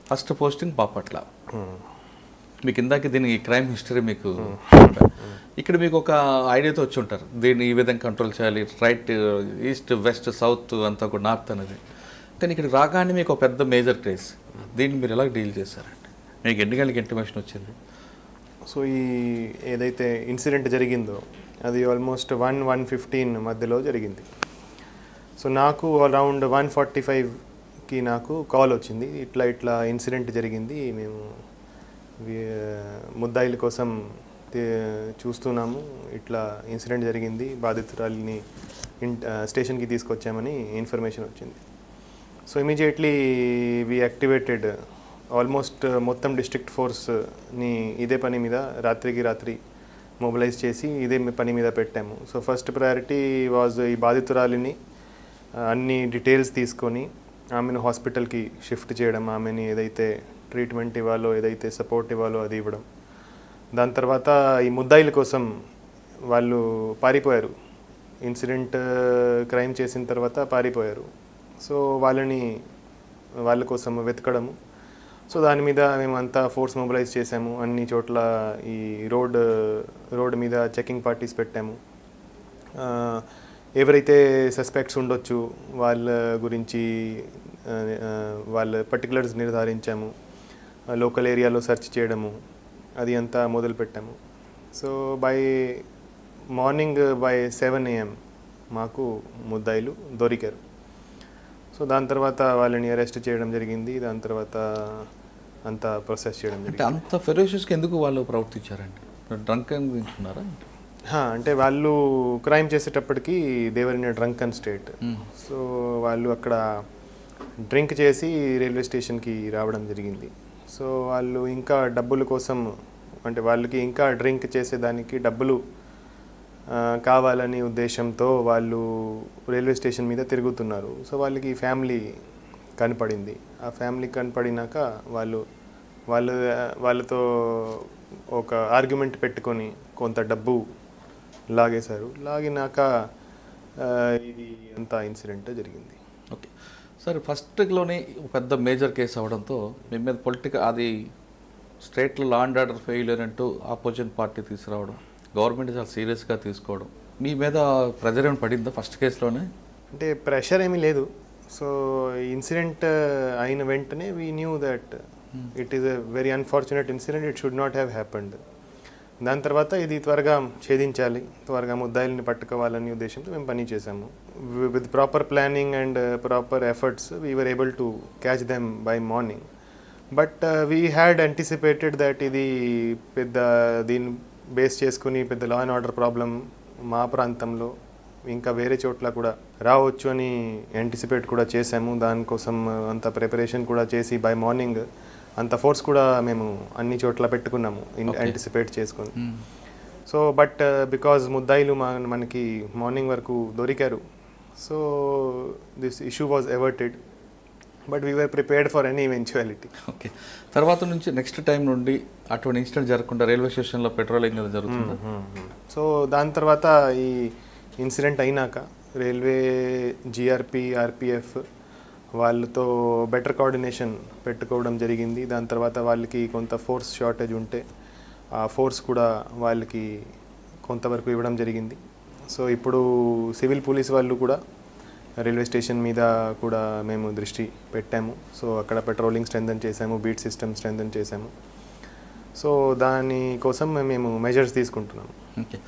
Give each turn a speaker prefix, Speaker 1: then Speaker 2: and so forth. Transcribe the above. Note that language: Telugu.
Speaker 1: First posting Bapatla. మీకు ఇందాక దీని క్రైమ్ హిస్టరీ మీకు ఇక్కడ మీకు ఒక ఐడియాతో వచ్చి ఉంటారు, దీన్ని ఈ విధంగా కంట్రోల్ చేయాలి, రైట్ ఈస్ట్ వెస్ట్ సౌత్ అంతా కూడా నార్త్ అనేది. కానీ ఇక్కడ రాగానే మీకు ఒక పెద్ద మేజర్ కేస్, దీన్ని మీరు ఎలా డీల్ చేశారండి? మీకు ఎన్ని గంటలకి ఇంటిమేషన్ వచ్చింది?
Speaker 2: సో ఈ ఏదైతే ఇన్సిడెంట్ జరిగిందో అది ఆల్మోస్ట్ 1:15 మధ్యలో జరిగింది. సో నాకు అరౌండ్ 1:45కి నాకు కాల్ వచ్చింది, ఇట్లా ఇన్సిడెంట్ జరిగింది, మేము ముద్దాయిల కోసం చూస్తున్నాము, ఇట్లా ఇన్సిడెంట్ జరిగింది, బాధితురాలిని స్టేషన్కి తీసుకొచ్చామని ఇన్ఫర్మేషన్ వచ్చింది. So immediately we activated almost మొత్తం డిస్ట్రిక్ట్ ఫోర్స్ని ఇదే పని మీద రాత్రికి రాత్రి మొబిలైజ్ చేసి ఇదే పని మీద పెట్టాము. సో ఫస్ట్ ప్రయారిటీ వాజ్ ఈ బాధితురాలిని అన్ని డీటెయిల్స్ తీసుకొని ఆమెను హాస్పిటల్కి షిఫ్ట్ చేయడం, ఆమెని ఏదైతే ట్రీట్మెంట్ ఇవ్వాలో ఏదైతే సపోర్ట్ ఇవ్వాలో అది ఇవ్వడం. దాని తర్వాత ఈ ముద్దాయిల కోసం వాళ్ళు పారిపోయారు, ఇన్సిడెంట్ క్రైమ్ చేసిన తర్వాత పారిపోయారు. సో వాళ్ళ కోసం వెతకడము. సో దాని మీద మేము అంతా ఫోర్స్ మొబిలైజ్ చేసాము, అన్ని చోట్ల ఈ రోడ్ మీద చెకింగ్ పార్టీస్ పెట్టాము. ఎవరైతే సస్పెక్ట్స్ ఉండొచ్చు వాళ్ళ గురించి వాళ్ళ పర్టికులర్స్ నిర్ధారించాము, లోకల్ ఏరియాలో సెర్చ్ చేయడము అది అంతా మొదలుపెట్టాము. సో మార్నింగ్ బై 7 AM మాకు ముద్దాయిలు దొరికారు. సో దాని తర్వాత వాళ్ళని అరెస్ట్ చేయడం జరిగింది, దాని తర్వాత అంతా ప్రాసెస్ చేయడం జరిగింది.
Speaker 1: అంత ఫెరోషియస్గా ఎందుకు వాళ్ళు ప్రవర్తించారండి? డ్రంక్ అనుకున్నారా?
Speaker 2: అంటే వాళ్ళు క్రైమ్ చేసేటప్పటికి they were in drunken state. So వాళ్ళు అక్కడ డ్రింక్ చేసి రైల్వే స్టేషన్కి రావడం జరిగింది. సో వాళ్ళు ఇంకా డబ్బుల కోసం, అంటే వాళ్ళకి ఇంకా డ్రింక్ చేసేదానికి డబ్బులు కావాలని ఉద్దేశంతో వాళ్ళు రైల్వే స్టేషన్ మీద తిరుగుతున్నారు. సో వాళ్ళకి ఫ్యామిలీ కనపడింది. ఆ ఫ్యామిలీ కనపడినాక వాళ్ళతో ఒక ఆర్గ్యుమెంట్ పెట్టుకొని కొంత డబ్బు లాగేశారు. లాగినాక ఇది అంతా ఇన్సిడెంట్ జరిగింది.
Speaker 1: ఓకే సార్, ఫస్ట్లోనే పెద్ద మేజర్ కేసు అవడంతో మీ మీద అది స్టేట్లో లా అండ్ ఆర్డర్ ఫెయిల్యూర్ అంటూ ఆపోజిషన్ పార్టీ తీసుకురావడం, గవర్నమెంట్ చాలా సీరియస్గా తీసుకోవడం, మీ మీద ప్రెజర్ ఏమైనా పడిందా ఫస్ట్ కేసులోనే?
Speaker 2: అంటే ప్రెషర్ ఏమీ లేదు. సో ఇన్సిడెంట్ అయిన వెంటనే we knew that it is a very unfortunate incident, it should not have happened. దాని తర్వాత ఇది త్వరగా ఛేదించాలి, త్వరగా ముద్దాయిల్ని పట్టుకోవాలనే ఉద్దేశంతో మేము పని చేసాము. With proper planning and proper efforts we were able to catch them by morning. But we had anticipated that ఇది పెద్ద దీన్ని బేస్ చేసుకుని పెద్ద లా అండ్ ఆర్డర్ ప్రాబ్లం మా ప్రాంతంలో ఇంకా వేరే చోట్ల కూడా రావచ్చు అని యాంటిసిపేట్ కూడా చేసాము. దానికోసం అంత ప్రిపరేషన్ కూడా చేసి బై మార్నింగ్ అంత ఫోర్స్ కూడా మేము అన్ని చోట్ల పెట్టుకున్నాము యాంటిసిపేట్ చేసుకొని. సో బట్ బికాజ్ ముద్దాయిలు మనకి మార్నింగ్ వరకు దొరికారు, so this issue was averted, but we were prepared for any eventuality.
Speaker 1: Okay, తర్వాత నుంచి నెక్స్ట్ టైం నుండి అటువంటి ఇన్సిడెంట్ జరగకుండా రైల్వే స్టేషన్లో పెట్రోలింగ్ జరుగుతుంది.
Speaker 2: సో దాని తర్వాత ఈ ఇన్సిడెంట్ అయినాక రైల్వే జిఆర్పి ఆర్పిఎఫ్ వాళ్ళతో బెటర్ కోఆర్డినేషన్ పెట్టుకోవడం జరిగింది. దాని తర్వాత వాళ్ళకి కొంత ఫోర్స్ షార్టేజ్ ఉంటే ఆ ఫోర్స్ కూడా వాళ్ళకి కొంతవరకు ఇవ్వడం జరిగింది. సో ఇప్పుడు సివిల్ పోలీస్ వాళ్ళు కూడా రైల్వే స్టేషన్ మీద కూడా మేము దృష్టి పెట్టాము. సో అక్కడ పెట్రోలింగ్ స్ట్రెంథన్ చేసాము, బీట్ సిస్టమ్ స్ట్రెంథన్ చేసాము. సో దానికోసం మేము మెజర్స్ తీసుకుంటున్నాము.
Speaker 1: ఓకే